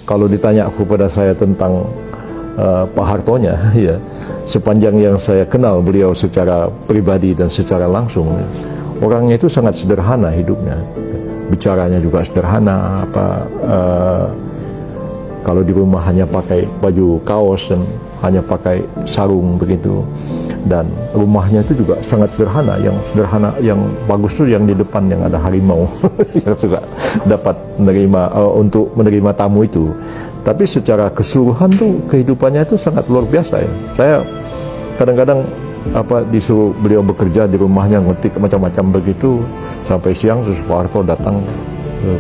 kalau ditanya kepada saya tentang Pak Hartonya, ya, sepanjang yang saya kenal beliau secara pribadi dan secara langsung, orangnya itu sangat sederhana hidupnya, bicaranya juga sederhana. Kalau di rumah hanya pakai baju kaos dan hanya pakai sarung begitu, dan rumahnya itu juga sangat sederhana. Yang sederhana, yang bagus tuh yang di depan yang ada harimau yang juga dapat menerima untuk menerima tamu itu. Tapi secara keseluruhan tuh kehidupannya itu sangat luar biasa ya. Saya kadang-kadang disuruh beliau bekerja di rumahnya, ngetik macam-macam begitu, sampai siang Pak Harto datang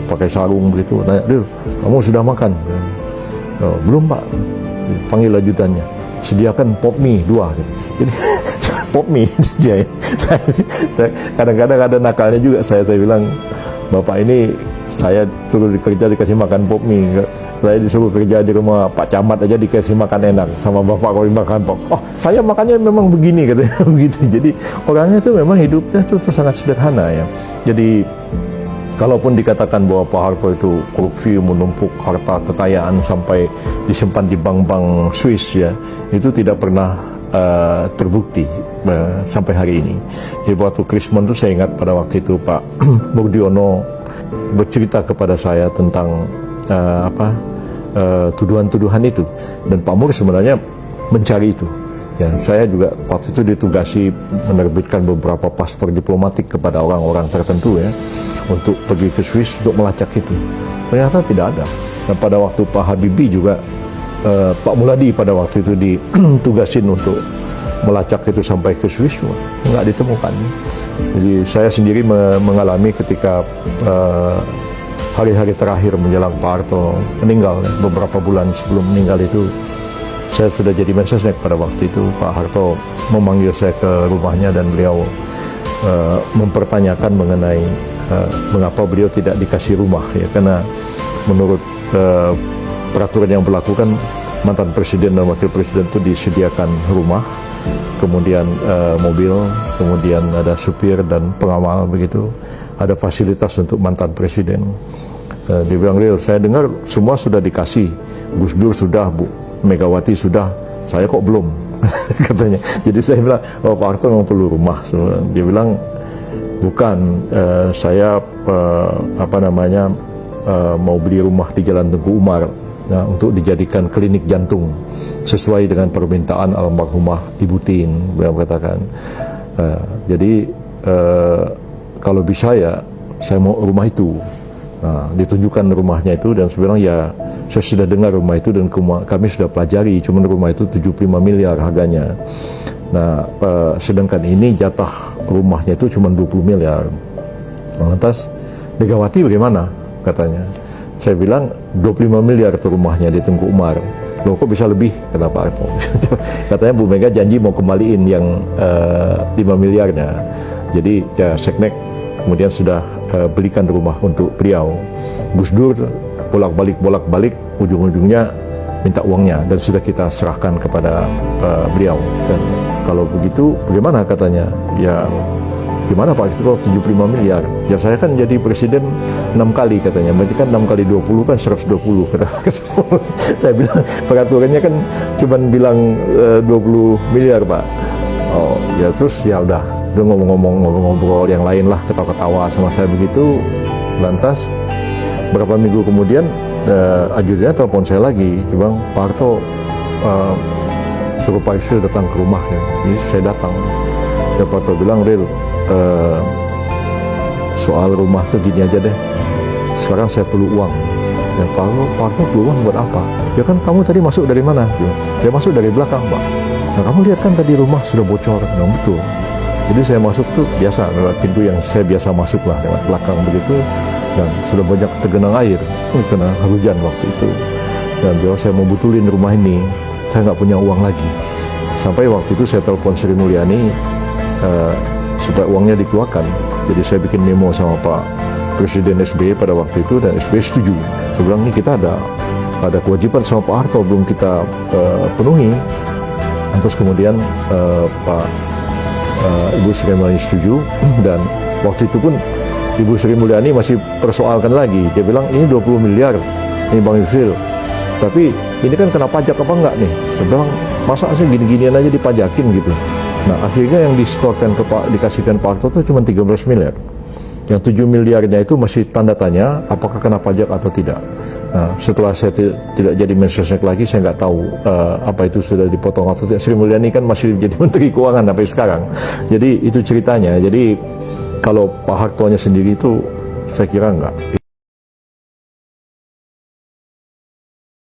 pakai sarung begitu, nanya, "Dil, kamu sudah makan?" "Oh, belum Pak." Panggil ajudannya, "Sediakan pop mie 2." Jadi pop mie. Saya kadang-kadang ada nakalnya juga, saya bilang, "Bapak ini saya suruh kerja dikasih makan pop mie. Saya disuruh kerja di rumah Pak Camat aja dikasih makan enak, sama Bapak kalau makan pop. Oh, saya makannya memang begini," katanya begitu. Jadi orangnya itu memang hidupnya itu sangat sederhana ya. Jadi kalaupun dikatakan bahwa Pak Harto itu korupsi, menumpuk harta kekayaan sampai disimpan di bank-bank Swiss ya, itu tidak pernah terbukti sampai hari ini. Jadi waktu Krismon itu saya ingat pada waktu itu Pak Murdiono bercerita kepada saya tentang tuduhan-tuduhan itu, dan Pak Mur sebenarnya mencari itu. Ya, saya juga waktu itu ditugasi menerbitkan beberapa paspor diplomatik kepada orang-orang tertentu ya, untuk pergi ke Swiss untuk melacak itu. Ternyata tidak ada. Dan pada waktu Pak Habibie juga, Pak Muladi pada waktu itu ditugasin untuk melacak itu sampai ke Swiss, nggak ditemukan. Jadi saya sendiri mengalami ketika hari-hari terakhir menjelang Pak Harto meninggal, beberapa bulan sebelum meninggal itu, saya sudah jadi Mensesnek pada waktu itu. Pak Harto memanggil saya ke rumahnya dan beliau mempertanyakan mengenai mengapa beliau tidak dikasih rumah ya, karena menurut peraturan yang berlaku kan mantan presiden dan wakil presiden itu disediakan rumah, kemudian mobil, kemudian ada supir dan pengawal begitu, ada fasilitas untuk mantan presiden. Dia bilang, "Real, saya dengar semua sudah dikasih, Gus Dur sudah, Bu Megawati sudah, saya kok belum?" katanya. Jadi saya bilang, "Oh, Pak Harto memang perlu rumah." Dia bilang, "Bukan, saya mau beli rumah di Jalan Tengku Umar untuk dijadikan klinik jantung sesuai dengan permintaan almarhumah Ibu Tin," beliau katakan. Jadi kalau bisa ya saya mau rumah itu. Nah, ditunjukkan rumahnya itu, dan sebenarnya ya saya sudah dengar rumah itu dan kami sudah pelajari, cuman rumah itu 75 miliar harganya. Nah, sedangkan ini jatah rumahnya itu cuma 20 miliar. Lantas Megawati bagaimana? Katanya. Saya bilang 25 miliar itu rumahnya di Tengku Umar. "Loh, kok bisa lebih?" kata Pak Harto. Katanya Bu Mega janji mau kembaliin yang 5 miliarnya. Jadi ya Seknek kemudian sudah belikan rumah untuk beliau. Gus Dur bolak-balik, ujung-ujungnya minta uangnya dan sudah kita serahkan kepada beliau. Dan kalau begitu bagaimana katanya? Ya gimana Pak, itu kalau 75 miliar? Ya saya kan jadi presiden 6 kali katanya, berarti kan 6 kali 20 kan 120. Saya bilang peraturannya kan cuma bilang 20 miliar Pak. Oh ya, terus ya udah, dia ngobrol yang lain lah, ketawa-ketawa sama saya begitu. Lantas berapa minggu kemudian ajudannya telepon saya lagi, dia bilang, "Pak Harto suruh Pak Yusril datang ke rumah ya." Jadi saya datang. Ya Pak Harto bilang, "Ril, soal rumah tuh gini aja deh, sekarang saya perlu uang." Ya Pak Harto perlu uang buat apa? "Ya kan kamu tadi masuk dari mana?" "Ya masuk dari belakang Pak." "Nah kamu lihat kan tadi rumah sudah bocor." "Nah betul." Jadi saya masuk tuh biasa lewat pintu yang saya biasa masuk lah, lewat belakang begitu, dan sudah banyak tergenang air karena hujan waktu itu. Dan kalau saya mau betulin rumah ini, saya nggak punya uang lagi. Sampai waktu itu saya telepon Sri Mulyani supaya uangnya dikeluarkan. Jadi saya bikin memo sama Pak Presiden SBY pada waktu itu, dan SBY setuju. Saya bilang, "Ini kita ada kewajiban sama Pak Harto belum kita penuhi." Terus kemudian Ibu Sri Mulyani setuju, dan waktu itu pun Ibu Sri Mulyani masih persoalkan lagi. Dia bilang, "Ini 20 miliar, ini Bang Yusril, Tapi ini kan kena pajak apa enggak nih? Saya bilang, masa sih gini-ginian aja dipajakin gitu. Nah akhirnya yang disetorkan dikasihkan Pak Harto itu cuma 13 miliar. Yang 7 miliarnya itu masih tanda tanya apakah kena pajak atau tidak. Nah, setelah saya tidak jadi mensesnek lagi, saya nggak tahu apa itu sudah dipotong atau tidak. Sri Mulyani kan masih jadi Menteri Keuangan sampai sekarang. Jadi itu ceritanya. Jadi kalau Pak Hartonya sendiri itu saya kira enggak.